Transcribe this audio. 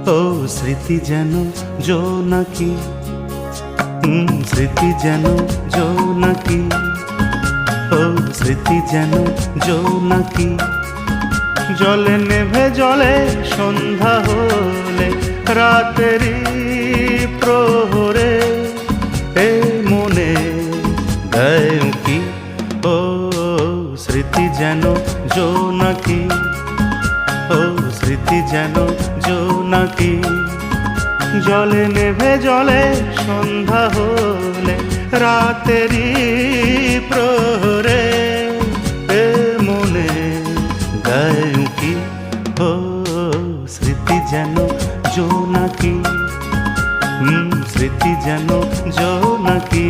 ও স্মৃতি যেন জোনাকি, স্মৃতি যেন জোনাকি, ও স্মৃতি যেন জোনাকি। জলে নেভে জলে সন্ধ্যা হলে, রাতেরই প্রহরে এ মনে দেয় উঁকি। ও স্মৃতি যেন জোনাকি, ও স্মৃতি যেন জোনাকি। জলে নেভে জলে সন্ধ্যা হলে, রাতেরই প্রহরে এ মনে দেয় উঁকি। ও স্মৃতি যেন জোনাকি, স্মৃতি যেন জোনাকি।